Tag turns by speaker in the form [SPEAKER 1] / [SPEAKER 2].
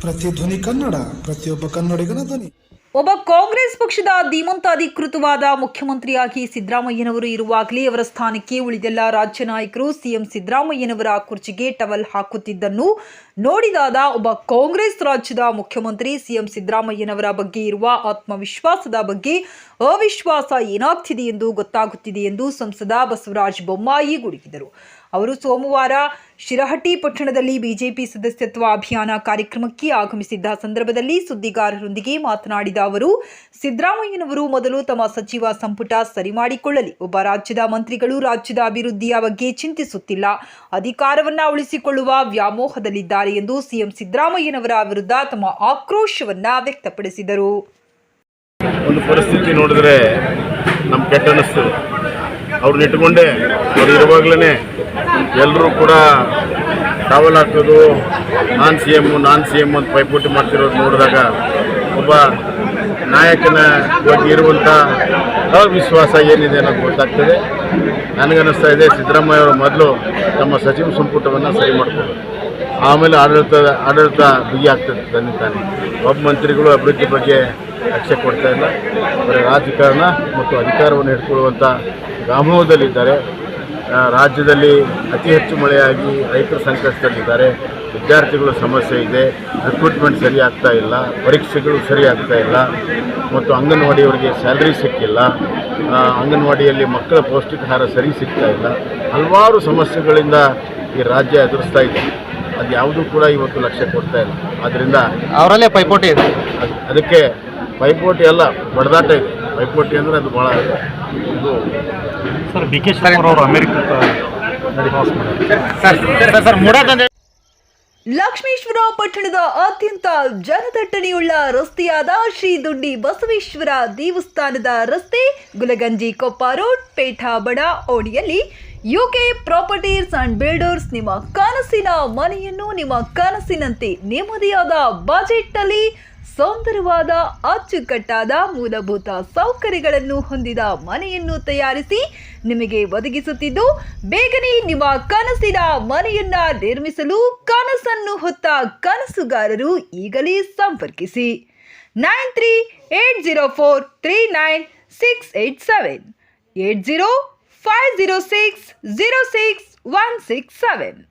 [SPEAKER 1] ಪ್ರತಿಧ್ವನಿ ಕನ್ನಡ, ಪ್ರತಿಯೊಬ್ಬ ಕನ್ನಡಿಗನ ಧ್ವನಿ.
[SPEAKER 2] ಒಬ್ಬ ಕಾಂಗ್ರೆಸ್ ಪಕ್ಷದ ಧೀಮಂತ ಅಧಿಕೃತವಾದ ಮುಖ್ಯಮಂತ್ರಿಯಾಗಿ ಸಿದ್ದರಾಮಯ್ಯನವರು ಇರುವಾಗಲೇ ಅವರ ಸ್ಥಾನಕ್ಕೆ ಉಳಿದೆಲ್ಲ ರಾಜ್ಯ ನಾಯಕರು ಸಿಎಂ ಸಿದ್ದರಾಮಯ್ಯನವರ ಕುರ್ಚಿಗೆ ಟವಲ್ ಹಾಕುತ್ತಿದ್ದನ್ನು ನೋಡಿದಾದ ಒಬ್ಬ ಕಾಂಗ್ರೆಸ್ ರಾಜ್ಯದ ಮುಖ್ಯಮಂತ್ರಿ ಸಿಎಂ ಸಿದ್ದರಾಮಯ್ಯನವರ ಬಗ್ಗೆ ಇರುವ ಆತ್ಮವಿಶ್ವಾಸದ ಬಗ್ಗೆ ಅವಿಶ್ವಾಸ ಏನಾಗ್ತಿದೆ ಎಂದು ಗೊತ್ತಾಗುತ್ತಿದೆ ಎಂದು ಸಂಸದ ಬಸವರಾಜ ಬೊಮ್ಮಾಯಿ ಗುಡುಗಿದರು. ಅವರು ಸೋಮವಾರ ಶಿರಹಟ್ಟಿ ಪಟ್ಟಣದಲ್ಲಿ ಬಿಜೆಪಿ ಸದಸ್ಯತ್ವ ಅಭಿಯಾನ ಕಾರ್ಯಕ್ರಮಕ್ಕೆ ಆಗಮಿಸಿದ್ದ ಸಂದರ್ಭದಲ್ಲಿ ಸುದ್ದಿಗಾರರೊಂದಿಗೆ ಮಾತನಾಡಿದ ಅವರು, ಸಿದ್ದರಾಮಯ್ಯನವರು ಮೊದಲು ತಮ್ಮ ಸಚಿವ ಸಂಪುಟ ಸರಿ ಮಾಡಿಕೊಳ್ಳಲಿ. ಒಬ್ಬ ರಾಜ್ಯದ ಮಂತ್ರಿಗಳು ರಾಜ್ಯದ ಅಭಿವೃದ್ಧಿಯ ಬಗ್ಗೆ ಚಿಂತಿಸುತ್ತಿಲ್ಲ, ಅಧಿಕಾರವನ್ನ ಉಳಿಸಿಕೊಳ್ಳುವ ವ್ಯಾಮೋಹದಲ್ಲಿದ್ದಾರೆ ಎಂದು ಸಿಎಂ ಸಿದ್ದರಾಮಯ್ಯನವರ ವಿರುದ್ಧ ತಮ್ಮ ಆಕ್ರೋಶವನ್ನ ವ್ಯಕ್ತಪಡಿಸಿದರು.
[SPEAKER 3] ಒಂದು ಪರಿಸ್ಥಿತಿ ನೋಡಿದ್ರೆ ನಮ್ಗೆ ಕೆಟ್ಟ ಅನ್ನಿಸ್ತದೆ. ಅವ್ರನ್ನ ಇಟ್ಕೊಂಡೆ ಅವ್ರು ಇರುವಾಗಲೇ ಎಲ್ಲರೂ ಕೂಡ ಟವಲ್ ಹಾಕೋದು, ನಾನ್ ಸಿ ಎಮ್ ಅಂತ ಪೈಪೋಟಿ ಮಾಡ್ತಿರೋದು ನೋಡಿದಾಗ ಒಬ್ಬ ನಾಯಕನ ಬಗ್ಗೆ ಇರುವಂಥ ಅವಿಶ್ವಾಸ ಏನಿದೆ ಅನ್ನೋದು ಗೊತ್ತಾಗ್ತದೆ. ನನಗನ್ನಿಸ್ತಾ ಇದೆ ಸಿದ್ದರಾಮಯ್ಯ ಅವರು ಮೊದಲು ತಮ್ಮ ಸಚಿವ ಸಂಪುಟವನ್ನು ಸರಿ ಮಾಡ್ಕೋಬೇಕು, ಆಮೇಲೆ ಆಡಳಿತ ಬಿಗಿ ಆಗ್ತದೆ. ತಾನೆ ಒಬ್ಬ ಮಂತ್ರಿಗಳು ಅಭಿವೃದ್ಧಿ ಬಗ್ಗೆ ಲಕ್ಷ್ಯ ಕೊಡ್ತಾ ಇಲ್ಲ, ಬರೀ ರಾಜಕಾರಣ ಮತ್ತು ಅಧಿಕಾರವನ್ನು ಹಿಡ್ಕೊಳ್ಳುವಂಥ ವ್ಯಾಮೋಹದಲ್ಲಿದ್ದಾರೆ. ರಾಜ್ಯದಲ್ಲಿ ಅತಿ ಹೆಚ್ಚು ಮಳೆಯಾಗಿ ರೈತರ ಸಂಕಷ್ಟದಲ್ಲಿದ್ದಾರೆ, ವಿದ್ಯಾರ್ಥಿಗಳ ಸಮಸ್ಯೆ ಇದೆ, ರಿಕ್ರೂಟ್ಮೆಂಟ್ ಸರಿ ಆಗ್ತಾ ಇಲ್ಲ, ಪರೀಕ್ಷೆಗಳು ಸರಿ ಆಗ್ತಾ ಇಲ್ಲ, ಮತ್ತು ಅಂಗನವಾಡಿಯವರಿಗೆ ಸ್ಯಾಲ್ರಿ ಸಿಕ್ಕಿಲ್ಲ, ಅಂಗನವಾಡಿಯಲ್ಲಿ ಮಕ್ಕಳ ಪೌಷ್ಟಿಕಾಹಾರ ಸರಿ ಸಿಗ್ತಾ ಇಲ್ಲ. ಹಲವಾರು ಸಮಸ್ಯೆಗಳಿಂದ ಈ ರಾಜ್ಯ ಎದುರಿಸ್ತಾ ಇದೆ. ಅದು ಯಾವುದೂ ಕೂಡ ಇವತ್ತು ಲಕ್ಷ್ಯ ಕೊಡ್ತಾ ಇಲ್ಲ. ಆದ್ದರಿಂದ
[SPEAKER 4] ಅವರಲ್ಲೇ ಪೈಪೋಟಿ ಇದೆ.
[SPEAKER 3] ಅದಕ್ಕೆ ಪೈಪೋಟಿ ಅಲ್ಲ, ಬಡದಾಟ ಇದೆ. ಪೈಪೋಟಿ ಅಂದರೆ ಅದು ಭಾಳ ಇದು.
[SPEAKER 4] ಸರ್, ಡಿ ಕೆ ಶಿವಕುಮಾರ್ ಅವರು ಅಮೆರಿಕಕ್ಕೆ
[SPEAKER 2] ಲಕ್ಷ್ಮೇಶ್ವರ ಪಟ್ಟಣದ ಅತ್ಯಂತ ಜನದಟ್ಟಣೆಯುಳ್ಳ ರಸ್ತೆಯಾದ ಶ್ರೀ ದುಡ್ಡಿ ಬಸವೇಶ್ವರ ದೇವಸ್ಥಾನದ ರಸ್ತೆ, ಗುಲಗಂಜಿ ಕೊಪ್ಪ ರೋಡ್, ಪೇಠ ಬಡ ಓಣಿಯಲ್ಲಿ ಯುಕೆ ಪ್ರಾಪರ್ಟೀಸ್ ಅಂಡ್ ಬಿಲ್ಡರ್ಸ್ ನಿಮ್ಮ ಕನಸಿನ ಮನೆಯನ್ನು ನಿಮ್ಮ ಕನಸಿನಂತೆ ನೆಮ್ಮದಿಯಾದ ಬಜೆಟ್ನಲ್ಲಿ ಸುಂದರವಾದ ಅಚ್ಚುಕಟ್ಟಾದ ಮೂಲಭೂತ ಸೌಕರ್ಯಗಳನ್ನು ಹೊಂದಿದ ಮನೆಯನ್ನು ತಯಾರಿಸಿ ನಿಮಗೆ ಒದಗಿಸುತ್ತಿದ್ದು, ಬೇಗನೆ ನಿಮ್ಮ ಕನಸಿನ ಮನೆಯನ್ನ ನಿರ್ಮಿಸಲು ಕನಸನ್ನು ಹೊತ್ತ ಕನಸುಗಾರರು ಈಗಲೇ ಸಂಪರ್ಕಿಸಿ 9380439687 8050606167.